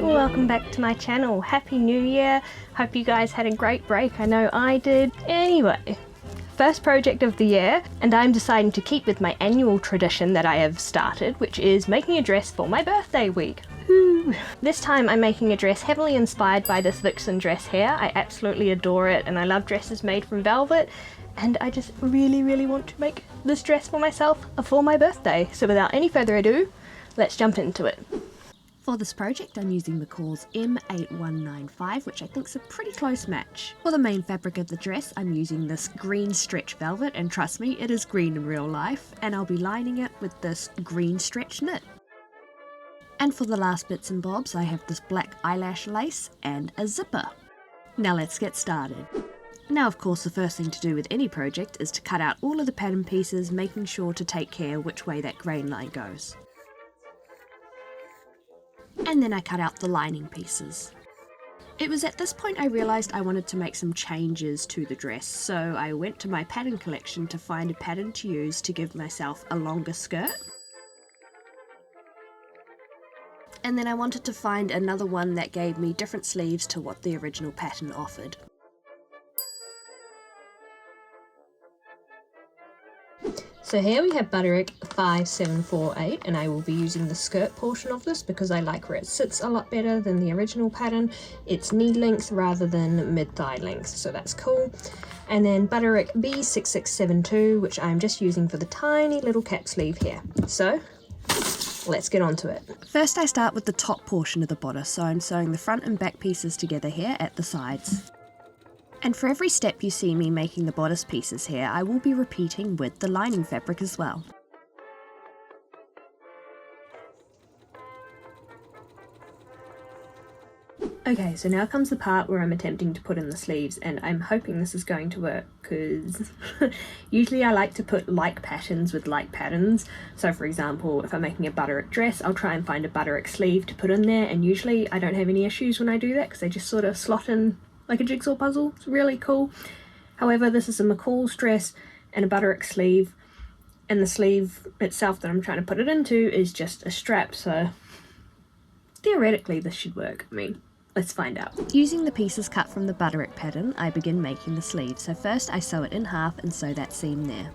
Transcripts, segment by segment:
welcome back to my channel. Happy New Year. Hope you guys had a great break. I know I did. Anyway, first project of the year, and I'm deciding to keep with my annual tradition that I have started, which is making a dress for my birthday week. Woo. This time I'm making a dress heavily inspired by this Vixen dress here. I absolutely adore it and I love dresses made from velvet, and I just really want to make this dress for myself for my birthday. So without any further ado, let's jump into it. For this project I'm using McCall's M8195, which I think is a pretty close match. For the main fabric of the dress I'm using this green stretch velvet, and trust me, it is green in real life, and I'll be lining it with this green stretch knit. And for the last bits and bobs I have this black eyelash lace and a zipper. Now let's get started. Now of course the first thing to do with any project is to cut out all of the pattern pieces, making sure to take care which way that grain line goes. And then I cut out the lining pieces. It was at this point I realised I wanted to make some changes to the dress, so I went to my pattern collection to find a pattern to use to give myself a longer skirt. And then I wanted to find another one that gave me different sleeves to what the original pattern offered. So here we have Butterick 5748, and I will be using the skirt portion of this because I like where it sits a lot better than the original pattern. It's knee length rather than mid-thigh length, so that's cool. And then Butterick B6672, which I'm just using for the tiny little cap sleeve here. So let's get on to it. First I start with the top portion of the bodice, so I'm sewing the front and back pieces together here at the sides. And for every step you see me making the bodice pieces here, I will be repeating with the lining fabric as well. Okay, so now comes the part where I'm attempting to put in the sleeves, and I'm hoping this is going to work because usually I like to put like patterns with like patterns. So for example, if I'm making a Butterick dress, I'll try and find a Butterick sleeve to put in there, and usually I don't have any issues when I do that because they just sort of slot in like a jigsaw puzzle. It's really cool. However, this is a McCall's dress and a Butterick sleeve, and the sleeve itself that I'm trying to put it into is just a strap, so theoretically this should work. I mean, let's find out. Using the pieces cut from the Butterick pattern, I begin making the sleeve. So first I sew it in half and sew that seam there.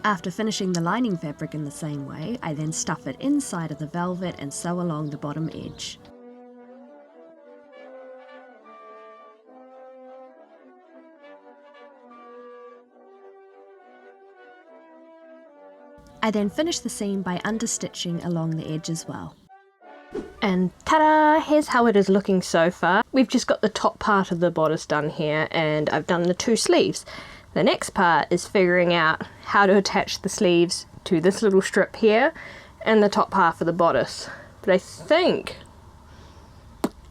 After finishing the lining fabric in the same way, I then stuff it inside of the velvet and sew along the bottom edge. I then finish the seam by understitching along the edge as well. And ta-da! Here's how it is looking so far. We've just got the top part of the bodice done here, and I've done the two sleeves. The next part is figuring out how to attach the sleeves to this little strip here and the top half of the bodice. But I think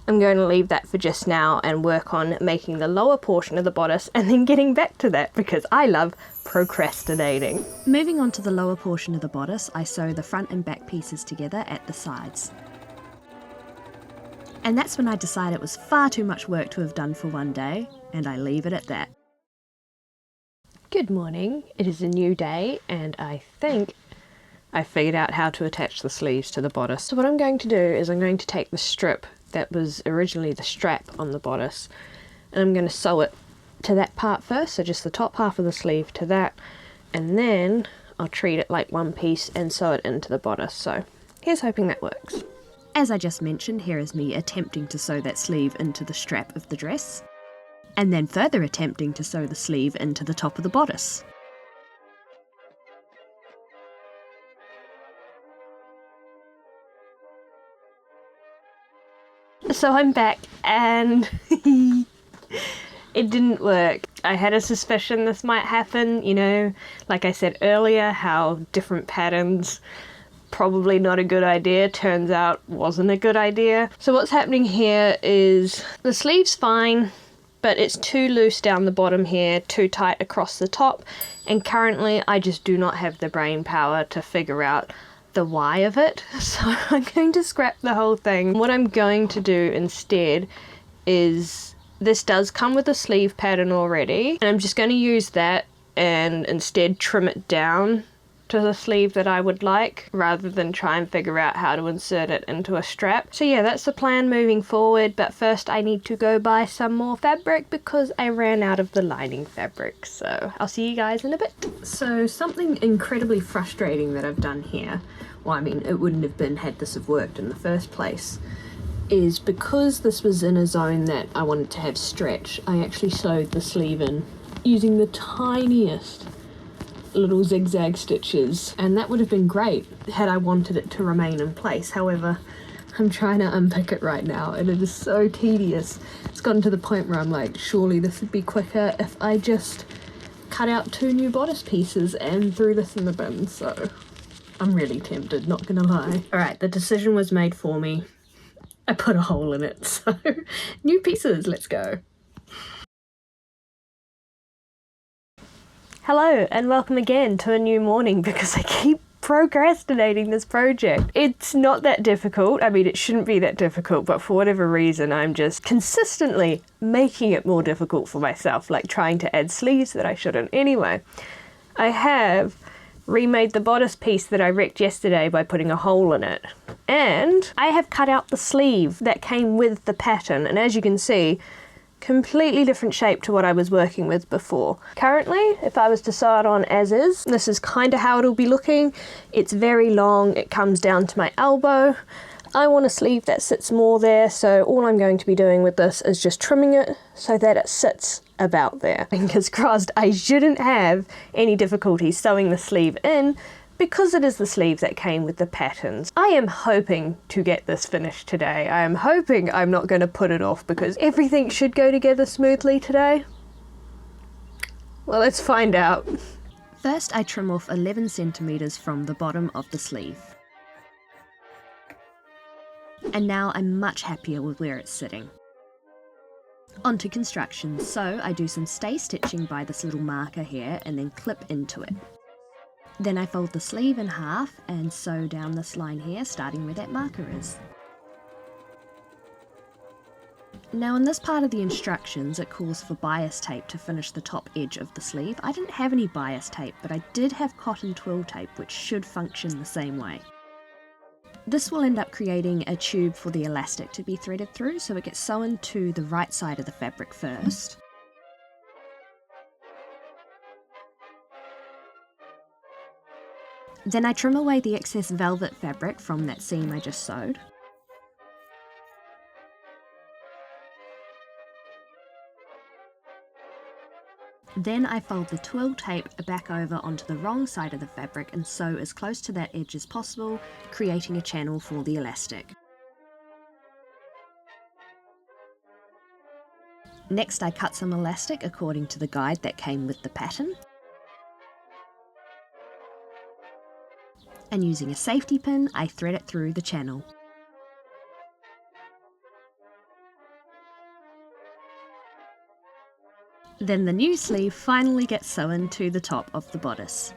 I'm going to leave that for just now and work on making the lower portion of the bodice and then getting back to that because I love procrastinating. Moving on to the lower portion of the bodice, I sew the front and back pieces together at the sides. And that's when I decide it was far too much work to have done for one day, and I leave it at that. Good morning, it is a new day, and I think I figured out how to attach the sleeves to the bodice. So what I'm going to do is I'm going to take the strip that was originally the strap on the bodice, and I'm going to sew it to that part first, so just the top half of the sleeve to that, and then I'll treat it like one piece and sew it into the bodice. So here's hoping that works. As I just mentioned, here is me attempting to sew that sleeve into the strap of the dress, and then further attempting to sew the sleeve into the top of the bodice. So I'm back, and it didn't work. I had a suspicion this might happen, you know, like I said earlier, how different patterns, probably not a good idea, turns out wasn't a good idea. So what's happening here is the sleeve's fine, but it's too loose down the bottom here, too tight across the top, and currently I just do not have the brain power to figure out the why of it, so I'm going to scrap the whole thing. What I'm going to do instead is, this does come with a sleeve pattern already, and I'm just going to use that and instead trim it down to the sleeve that I would like, rather than try and figure out how to insert it into a strap. So yeah, that's the plan moving forward, but first I need to go buy some more fabric because I ran out of the lining fabric. So I'll see you guys in a bit. So something incredibly frustrating that I've done here, well, I mean, it wouldn't have been had this have worked in the first place, is because this was in a zone that I wanted to have stretch, I actually sewed the sleeve in using the tiniest little zigzag stitches, and that would have been great had I wanted it to remain in place. However, I'm trying to unpick it right now and it is so tedious. It's gotten to the point where I'm like, surely this would be quicker if I just cut out 2 new bodice pieces and threw this in the bin. So I'm really tempted, not gonna lie. Alright, the decision was made for me. I put a hole in it, so new pieces, let's go. Hello and welcome again to a new morning, because I keep procrastinating this project. It's not that difficult. I mean, it shouldn't be that difficult, but for whatever reason I'm just consistently making it more difficult for myself, like trying to add sleeves that I shouldn't. Anyway, I have remade the bodice piece that I wrecked yesterday by putting a hole in it, and I have cut out the sleeve that came with the pattern, and as you can see, completely different shape to what I was working with before. Currently, if I was to sew it on as is, this is kind of how it'll be looking. It's very long, it comes down to my elbow. I want a sleeve that sits more there, so all I'm going to be doing with this is just trimming it so that it sits about there. Fingers crossed I shouldn't have any difficulty sewing the sleeve in, because it is the sleeve that came with the patterns. I am hoping to get this finished today. I am hoping I'm not going to put it off, because everything should go together smoothly today. Well, let's find out. First, I trim off 11 centimeters from the bottom of the sleeve. And now I'm much happier with where it's sitting. Onto construction. So I do some stay stitching by this little marker here and then clip into it. Then I fold the sleeve in half and sew down this line here, starting where that marker is. Now in this part of the instructions it calls for bias tape to finish the top edge of the sleeve. I didn't have any bias tape, but I did have cotton twill tape, which should function the same way. This will end up creating a tube for the elastic to be threaded through, so it gets sewn to the right side of the fabric first. Then I trim away the excess velvet fabric from that seam I just sewed. Then I fold the twill tape back over onto the wrong side of the fabric and sew as close to that edge as possible, creating a channel for the elastic. Next I cut some elastic according to the guide that came with the pattern. And using a safety pin, I thread it through the channel. Then the new sleeve finally gets sewn to the top of the bodice.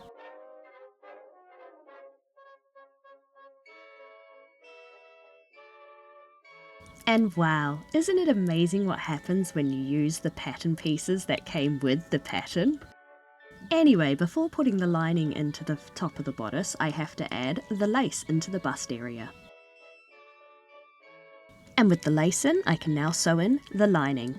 And wow, isn't it amazing what happens when you use the pattern pieces that came with the pattern? Anyway, before putting the lining into the top of the bodice, I have to add the lace into the bust area. And with the lace in, I can now sew in the lining.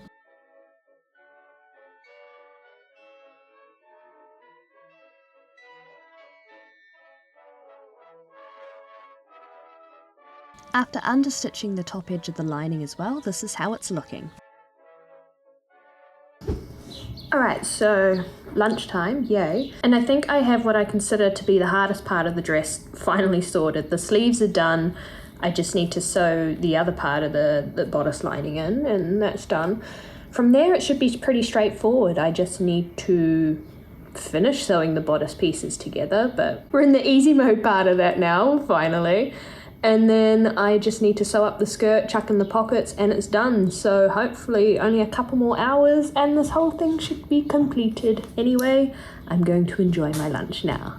After understitching the top edge of the lining as well, this is how it's looking. Alright, so lunchtime, yay. And I think I have what I consider to be the hardest part of the dress finally sorted. The sleeves are done. I just need to sew the other part of the bodice lining in, and that's done. From there it should be pretty straightforward. I just need to finish sewing the bodice pieces together, but we're in the easy mode part of that now, finally. And then I just need to sew up the skirt, chuck in the pockets, and it's done. So hopefully only a couple more hours and this whole thing should be completed. Anyway, I'm going to enjoy my lunch now.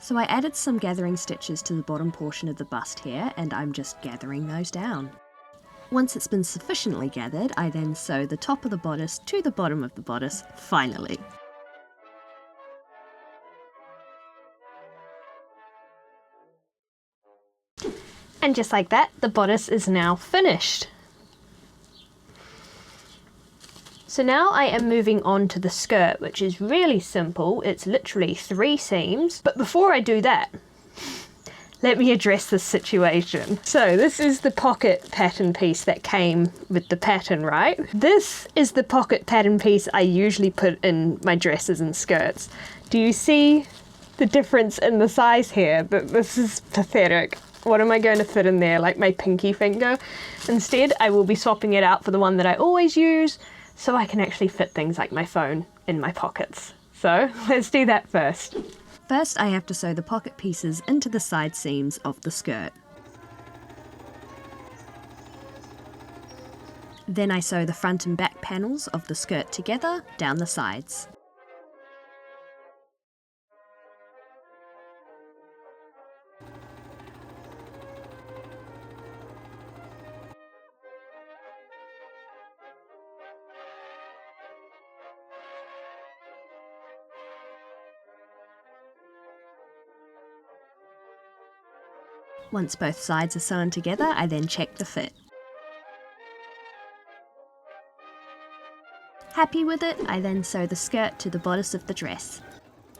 So I added some gathering stitches to the bottom portion of the bust here, and I'm just gathering those down. Once it's been sufficiently gathered, I then sew the top of the bodice to the bottom of the bodice, finally. And just like that, the bodice is now finished. So now I am moving on to the skirt, which is really simple. It's literally 3 seams. But before I do that, let me address this situation. So this is the pocket pattern piece that came with the pattern, right? This is the pocket pattern piece I usually put in my dresses and skirts. Do you see the difference in the size here? But this is pathetic. What am I going to fit in there? Like my pinky finger? Instead, I will be swapping it out for the one that I always use, so I can actually fit things like my phone in my pockets. So let's do that first. First, I have to sew the pocket pieces into the side seams of the skirt. Then I sew the front and back panels of the skirt together down the sides. Once both sides are sewn together, I then check the fit. Happy with it, I then sew the skirt to the bodice of the dress.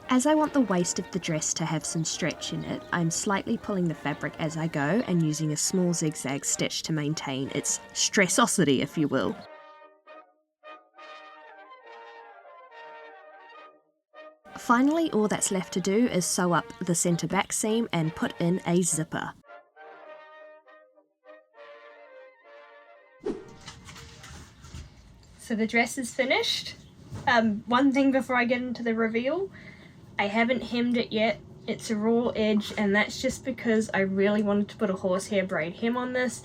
As I want the waist of the dress to have some stretch in it, I'm slightly pulling the fabric as I go and using a small zigzag stitch to maintain its stressosity, if you will. Finally, all that's left to do is sew up the centre back seam and put in a zipper. So the dress is finished. One thing before I get into the reveal, I haven't hemmed it yet. It's a raw edge, and that's just because I really wanted to put a horsehair braid hem on this,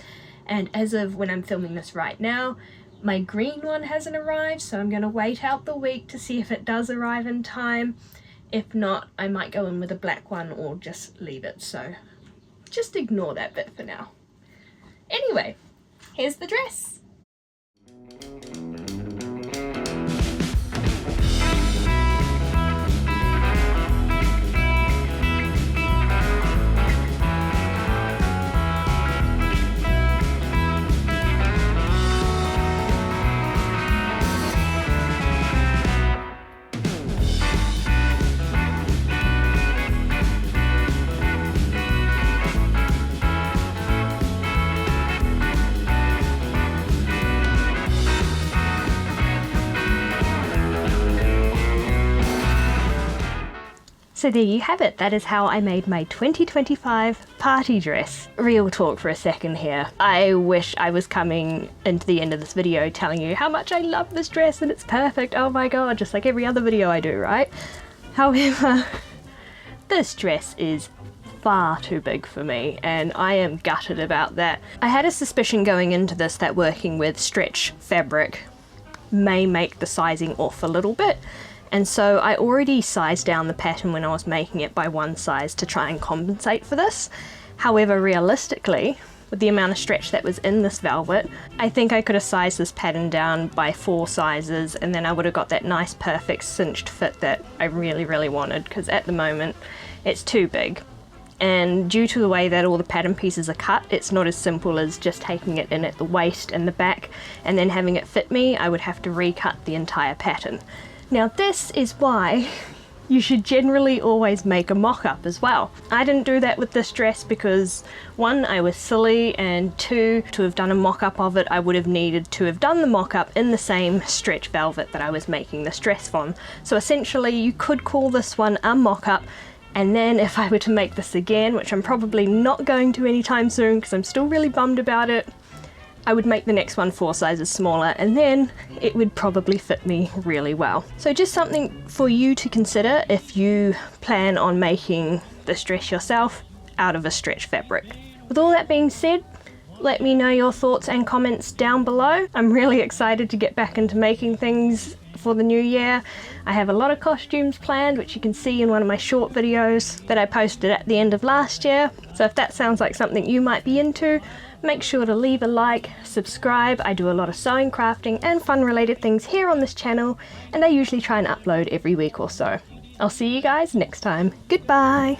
and as of when I'm filming this right now, my green one hasn't arrived, so I'm going to wait out the week to see if it does arrive in time. If not, I might go in with a black one or just leave it, so just ignore that bit for now. Anyway, here's the dress. So there you have it, that is how I made my 2025 party dress. Real talk for a second here. I wish I was coming into the end of this video telling you how much I love this dress and it's perfect, oh my god, just like every other video I do, right? However, this dress is far too big for me and I am gutted about that. I had a suspicion going into this that working with stretch fabric may make the sizing off a little bit. And so I already sized down the pattern when I was making it by 1 size to try and compensate for this. However, realistically, with the amount of stretch that was in this velvet, I think I could have sized this pattern down by 4 sizes and then I would have got that nice perfect cinched fit that I really, really wanted, because at the moment it's too big. And due to the way that all the pattern pieces are cut, it's not as simple as just taking it in at the waist and the back and then having it fit me. I would have to recut the entire pattern. Now this is why you should generally always make a mock-up as well. I didn't do that with this dress because 1, I was silly, and 2, to have done a mock-up of it, I would have needed to have done the mock-up in the same stretch velvet that I was making this dress from. So essentially you could call this one a mock-up, and then if I were to make this again, which I'm probably not going to anytime soon because I'm still really bummed about it, I would make the next one 4 sizes smaller and then it would probably fit me really well. So just something for you to consider if you plan on making this dress yourself out of a stretch fabric. With all that being said, let me know your thoughts and comments down below. I'm really excited to get back into making things for the new year. I have a lot of costumes planned, which you can see in one of my short videos that I posted at the end of last year. So if that sounds like something you might be into, make sure to leave a like, subscribe. I do a lot of sewing, crafting and fun related things here on this channel, and I usually try and upload every week or so. I'll see you guys next time. Goodbye!